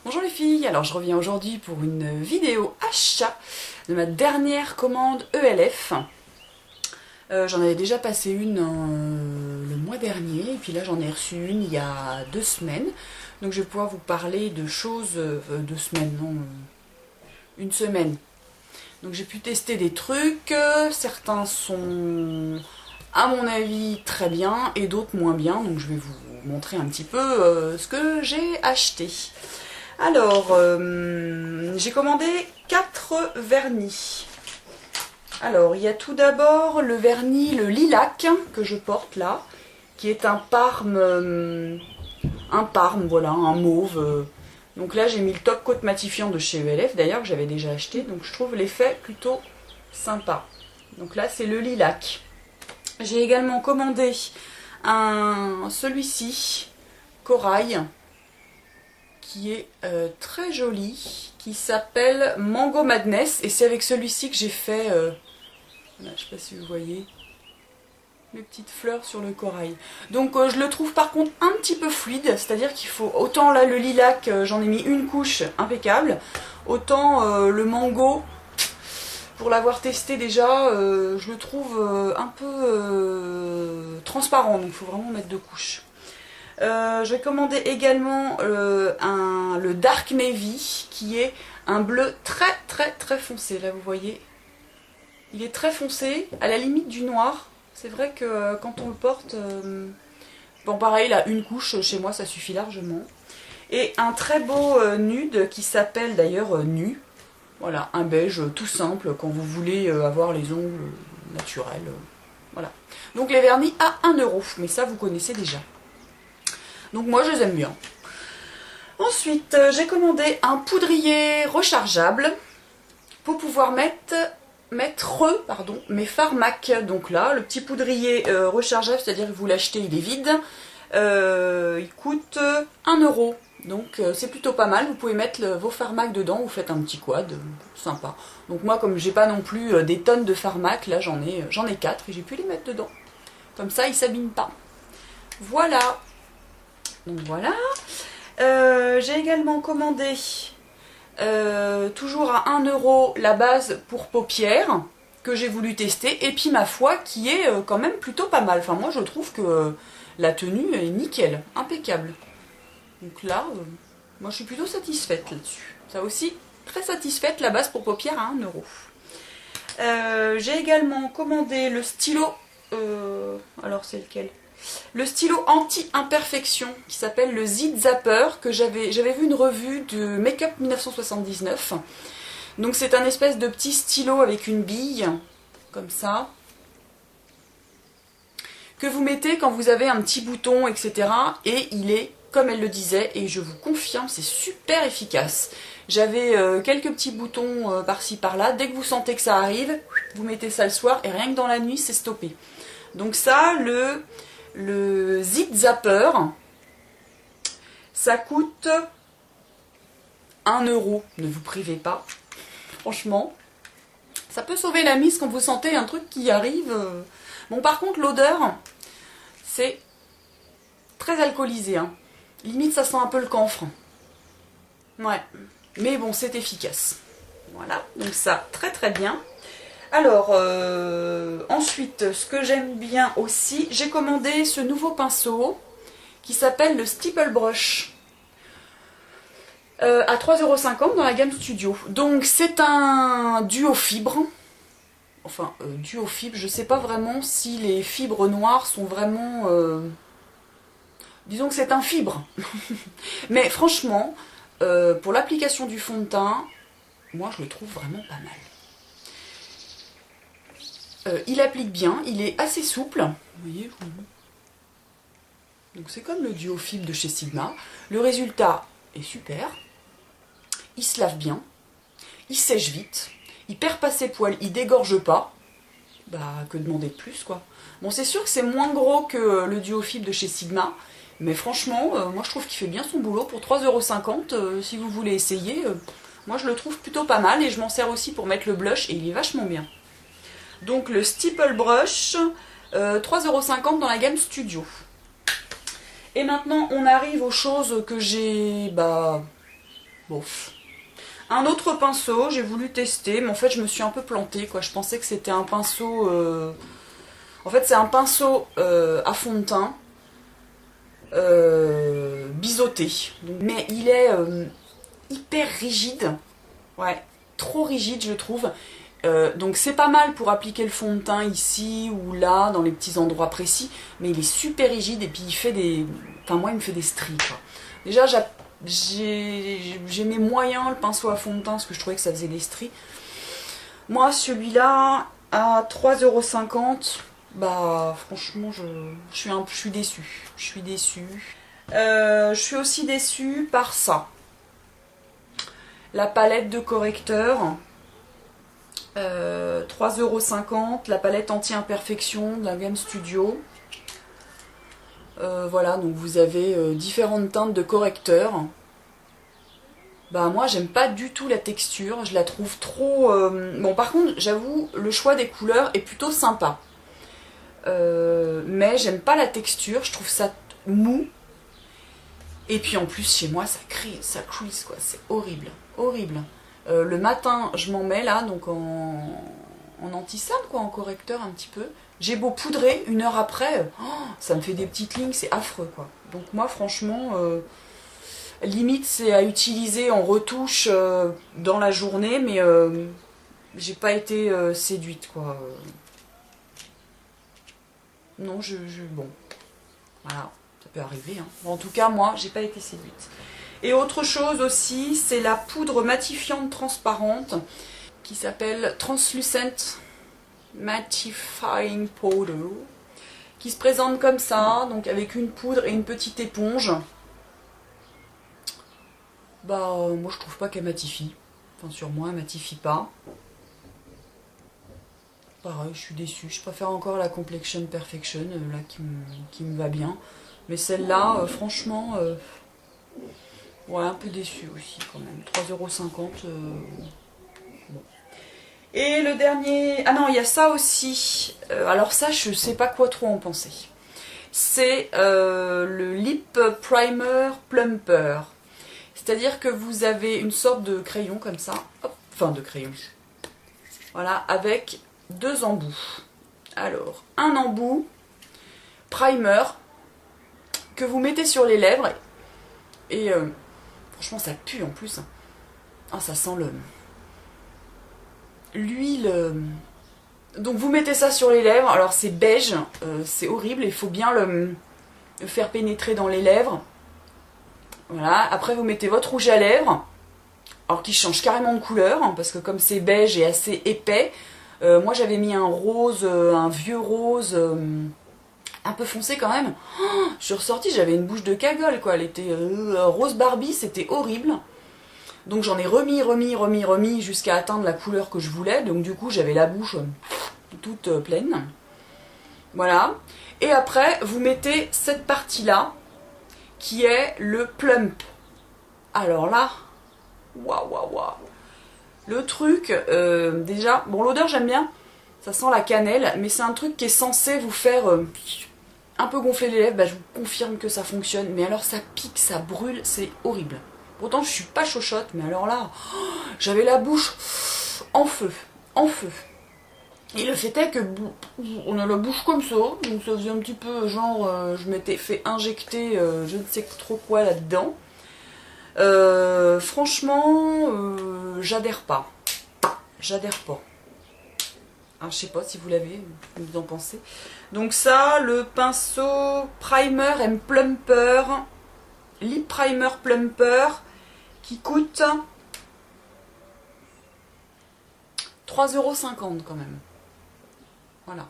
Bonjour les filles, alors je reviens aujourd'hui pour une vidéo achat de ma dernière commande ELF. J'en avais déjà passé une le mois dernier et puis là j'en ai reçu une il y a 2 semaines. Donc je vais pouvoir vous parler de choses... 2 semaines, non, une semaine. Donc j'ai pu tester des trucs, certains sont à mon avis très bien et d'autres moins bien. Donc je vais vous montrer un petit peu ce que j'ai acheté. Alors, j'ai commandé 4 vernis. Alors, il y a tout d'abord le vernis, le lilac, que je porte là, qui est un parme, voilà, un mauve. Donc là, j'ai mis le top coat matifiant de chez ELF, d'ailleurs, que j'avais déjà acheté, donc je trouve l'effet plutôt sympa. Donc là, c'est le lilac. J'ai également commandé celui-ci, corail, qui est très joli, qui s'appelle Mango Madness, et c'est avec celui-ci que j'ai fait, voilà, je sais pas si vous voyez, les petites fleurs sur le corail. Donc je le trouve par contre un petit peu fluide, c'est-à-dire qu'il faut, autant là le lilac, j'en ai mis une couche impeccable, autant le mango, pour l'avoir testé déjà, je le trouve un peu transparent, donc il faut vraiment mettre 2 couches. Je vais commander également le Dark Navy, qui est un bleu très foncé. Là vous voyez, il est très foncé, à la limite du noir. C'est vrai que quand on le porte, bon pareil là, une couche chez moi ça suffit largement. Et un très beau nude qui s'appelle d'ailleurs Nu. Voilà, un beige tout simple quand vous voulez avoir les ongles naturels. Voilà. Donc les vernis à 1 €, mais ça vous connaissez déjà. Donc moi je les aime bien. Ensuite j'ai commandé un poudrier rechargeable pour pouvoir mettre mes fards MAC. Donc là le petit poudrier rechargeable, c'est-à-dire que vous l'achetez, il est vide, il coûte 1 €. Donc c'est plutôt pas mal, vous pouvez mettre vos fards MAC dedans, vous faites un petit quad, sympa. Donc moi comme j'ai pas non plus des tonnes de fards MAC, là j'en ai 4 et j'ai pu les mettre dedans. Comme ça ils s'abîment pas. Voilà. Donc voilà, j'ai également commandé, toujours à 1 € la base pour paupières, que j'ai voulu tester, et puis ma foi qui est quand même plutôt pas mal. Enfin moi je trouve que la tenue est nickel, impeccable. Donc là, moi je suis plutôt satisfaite là-dessus. Ça aussi, très satisfaite, la base pour paupières à 1 €. J'ai également commandé le stylo, alors c'est lequel ? Le stylo anti-imperfection qui s'appelle le Zit Zapper, que j'avais vu une revue de Make-up 1979. Donc c'est un espèce de petit stylo avec une bille, comme ça, que vous mettez quand vous avez un petit bouton, etc. Et il est, comme elle le disait, et je vous confirme, c'est super efficace. J'avais quelques petits boutons par-ci par-là. Dès que vous sentez que ça arrive, vous mettez ça le soir et rien que dans la nuit, c'est stoppé. Donc ça, le Zit Zapper, ça coûte 1 €. Ne vous privez pas, franchement. Ça peut sauver la mise quand vous sentez un truc qui arrive. Bon, par contre, l'odeur, c'est très alcoolisé. Hein. Limite, ça sent un peu le camphre. Ouais, mais bon, c'est efficace. Voilà, donc ça, très bien. Alors, ensuite, ce que j'aime bien aussi, j'ai commandé ce nouveau pinceau qui s'appelle le Stipple Brush à 3,50 € dans la gamme Studio. Donc c'est un duo fibre, enfin duo fibre, je sais pas vraiment si les fibres noires sont vraiment... disons que c'est un fibre. Mais franchement, pour l'application du fond de teint, moi je le trouve vraiment pas mal. Il applique bien, il est assez souple. Vous voyez, donc c'est comme le duo fibre de chez Sigma. Le résultat est super. Il se lave bien. Il sèche vite. Il perd pas ses poils. Il dégorge pas. Bah, que demander de plus, quoi. Bon, c'est sûr que c'est moins gros que le duo fibre de chez Sigma. Mais franchement, moi je trouve qu'il fait bien son boulot. Pour 3,50 €, si vous voulez essayer, moi je le trouve plutôt pas mal. Et je m'en sers aussi pour mettre le blush. Et il est vachement bien. Donc le Stipple Brush, 3,50 € dans la gamme Studio. Et maintenant on arrive aux choses que j'ai bof. Un autre pinceau, j'ai voulu tester, mais en fait je me suis un peu plantée, quoi. Je pensais que c'était un pinceau... En fait c'est un pinceau à fond de teint, biseauté. Mais il est hyper rigide, ouais, trop rigide je trouve. Donc c'est pas mal pour appliquer le fond de teint ici ou là, dans les petits endroits précis, mais il est super rigide et puis il fait des... Enfin moi il me fait des stries, quoi. Déjà j'aimais moyen le pinceau à fond de teint parce que je trouvais que ça faisait des stries. Moi celui-là à 3,50 €, bah franchement je suis déçue. Je suis déçue. Je suis aussi déçue par ça. La palette de correcteur. 3,50 €, la palette anti-imperfection de la Game Studio. Voilà, donc vous avez différentes teintes de correcteurs. Bah moi j'aime pas du tout la texture, je la trouve trop... Bon par contre j'avoue le choix des couleurs est plutôt sympa. Mais j'aime pas la texture, je trouve ça mou. Et puis en plus chez moi ça cuise quoi, c'est horrible, horrible. Le matin je m'en mets là, donc en anti-sale quoi, en correcteur un petit peu. J'ai beau poudrer, 1 heure après, ça me fait des petites lignes, c'est affreux quoi. Donc moi franchement, limite c'est à utiliser en retouche dans la journée, mais j'ai pas été séduite quoi. Non, bon, voilà, ça peut arriver. Hein. En tout cas, moi, j'ai pas été séduite. Et autre chose aussi, c'est la poudre matifiante transparente qui s'appelle Translucent Mattifying Powder, qui se présente comme ça, donc avec une poudre et une petite éponge. Bah, moi je trouve pas qu'elle matifie. Enfin, sur moi, elle matifie pas. Pareil, je suis déçue. Je préfère encore la Complexion Perfection, là, qui me va bien. Mais celle-là, franchement, ouais, un peu déçue aussi, quand même. 3,50 €. Bon. Et le dernier... Ah non, il y a ça aussi. Alors ça, je sais pas quoi trop en penser. C'est le Lip Primer Plumper. C'est-à-dire que vous avez une sorte de crayon comme ça. Hop, enfin, de crayon. Voilà, avec 2 embouts. Alors, un embout primer que vous mettez sur les lèvres et franchement ça pue en plus. Ah, ça sent l'huile. Donc vous mettez ça sur les lèvres, alors c'est beige, c'est horrible, il faut bien le faire pénétrer dans les lèvres. Voilà, après vous mettez votre rouge à lèvres, alors qui change carrément de couleur, hein, parce que comme c'est beige et assez épais, moi j'avais mis un rose, un vieux rose un peu foncé quand même. Oh, je suis ressortie, j'avais une bouche de cagole quoi, elle était rose Barbie, c'était horrible. Donc j'en ai remis jusqu'à atteindre la couleur que je voulais, donc du coup j'avais la bouche toute pleine. Voilà. Et après vous mettez cette partie là, qui est le plump. Alors là, waouh waouh waouh. Le truc, déjà, bon l'odeur j'aime bien, ça sent la cannelle, mais c'est un truc qui est censé vous faire un peu gonfler les lèvres, bah, je vous confirme que ça fonctionne, mais alors ça pique, ça brûle, c'est horrible. Pourtant je suis pas chochotte, mais alors là, j'avais la bouche en feu, en feu. Et le fait est que on a la bouche comme ça, donc ça faisait un petit peu genre, je m'étais fait injecter je ne sais trop quoi là-dedans. Franchement, j'adhère pas. J'adhère pas. Alors, je sais pas si vous l'avez, vous en pensez. Donc ça, le pinceau Primer and Plumper, Lip Primer Plumper, qui coûte 3,50 € quand même. Voilà.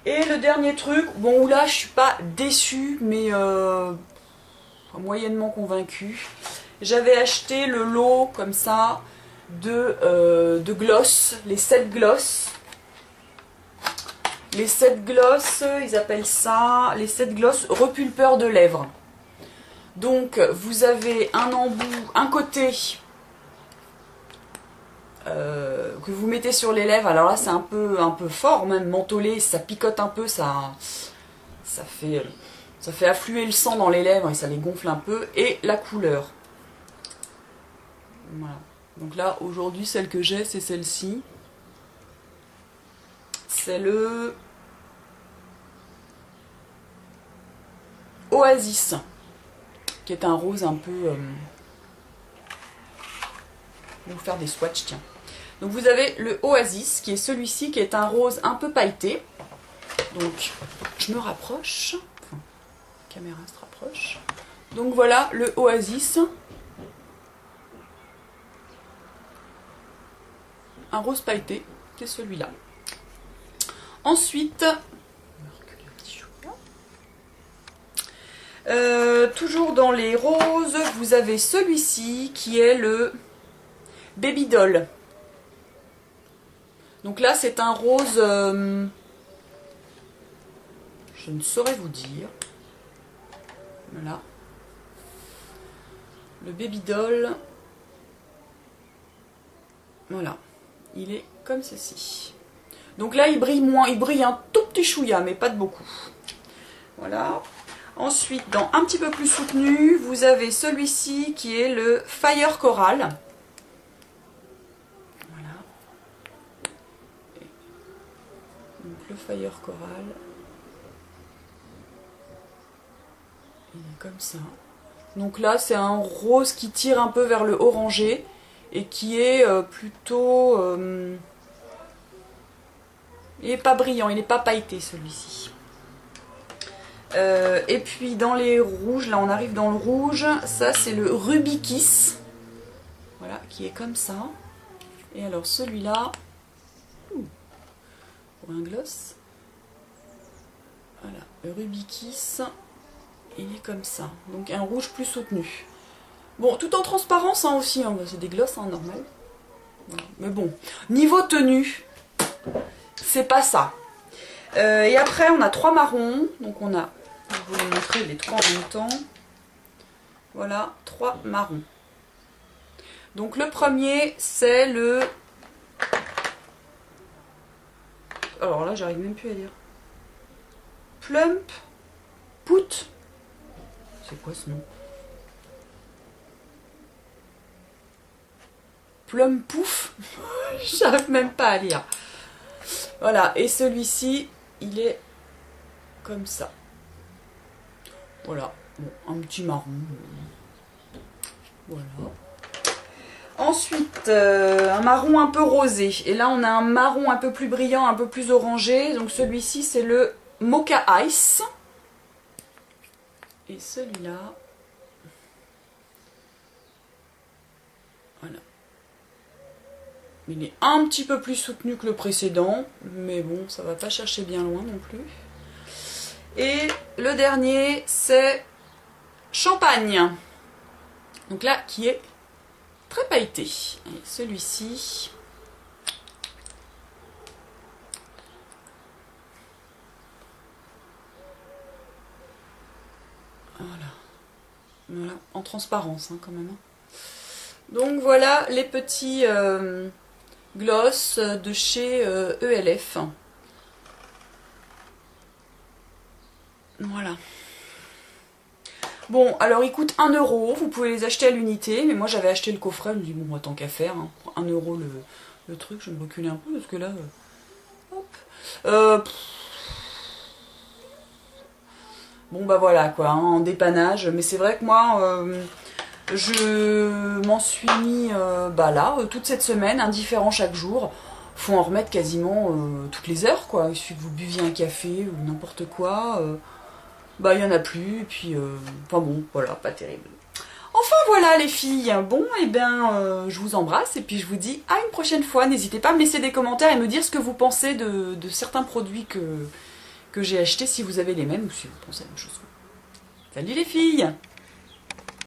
Et le dernier truc, bon là je suis pas déçue, mais moyennement convaincue. J'avais acheté le lot comme ça de gloss, les 7 gloss. Les 7 gloss, ils appellent ça les 7 gloss repulpeurs de lèvres. Donc vous avez un embout, un côté que vous mettez sur les lèvres. Alors là c'est un peu fort, même mentholé, ça picote un peu, ça fait affluer le sang dans les lèvres et ça les gonfle un peu. Et la couleur. Voilà. Donc là, aujourd'hui, celle que j'ai, c'est celle-ci. C'est le Oasis, qui est un rose un peu... Je vais vous faire des swatchs, tiens. Donc vous avez le Oasis, qui est celui-ci, qui est un rose un peu pailleté. Donc, je me rapproche. Enfin, la caméra se rapproche. Donc voilà, le Oasis. Un rose pailleté, c'est celui-là. Ensuite, toujours dans les roses, vous avez celui-ci qui est le Baby Doll. Donc là, c'est un rose, je ne saurais vous dire. Voilà. Le Baby Doll. Voilà. Il est comme ceci. Donc là, il brille moins. Il brille un tout petit chouïa, mais pas de beaucoup. Voilà. Ensuite, dans un petit peu plus soutenu, vous avez celui-ci qui est le Fire Coral. Voilà. Donc le Fire Coral. Il est comme ça. Donc là, c'est un rose qui tire un peu vers le orangé et qui est plutôt... il n'est pas brillant, il n'est pas pailleté celui-ci. Et puis dans les rouges, là on arrive dans le rouge, ça c'est le Ruby Kiss. Voilà, qui est comme ça. Et alors celui-là, pour un gloss, voilà, le Ruby Kiss, il est comme ça. Donc un rouge plus soutenu. Bon, tout en transparence hein, aussi, hein. C'est des glosses, hein, normal. Voilà. Mais bon, niveau tenue, c'est pas ça. Et après, on a 3 marrons. Donc on a, je vais vous les montrer les 3 en même temps. Voilà, 3 marrons. Donc le premier, c'est le... Alors là, j'arrive même plus à lire. Plump Put. C'est quoi ce nom? Plum Pouf. J'arrive même pas à lire. Voilà, et celui-ci, il est comme ça. Voilà, bon, un petit marron. Voilà. Ensuite, un marron un peu rosé. Et là, on a un marron un peu plus brillant, un peu plus orangé. Donc celui-ci, c'est le Mocha Ice. Et celui-là... Voilà. Il est un petit peu plus soutenu que le précédent, mais bon, ça va pas chercher bien loin non plus. Et le dernier, c'est Champagne. Donc là, qui est très pailleté. Et celui-ci... Voilà. Voilà, en transparence hein, quand même. Donc voilà les petits... gloss de chez ELF. Voilà. Bon, alors ils coûtent 1 €, vous pouvez les acheter à l'unité, mais moi j'avais acheté le coffret, je me dis bon, tant qu'à faire, hein, pour 1 € le truc, je vais me reculer un peu parce que là... hop. Bon bah voilà quoi, hein, en dépannage, mais c'est vrai que moi... je m'en suis mis bah là, toute cette semaine, un différent chaque jour. Faut en remettre quasiment toutes les heures, quoi. Il suffit que vous buviez un café ou n'importe quoi. Bah, il n'y en a plus. Et puis, enfin bon, voilà, pas terrible. Enfin voilà les filles. Bon, et bien, je vous embrasse. Et puis, je vous dis à une prochaine fois. N'hésitez pas à me laisser des commentaires et me dire ce que vous pensez de certains produits que j'ai achetés, si vous avez les mêmes ou si vous pensez à la même chose. Salut les filles!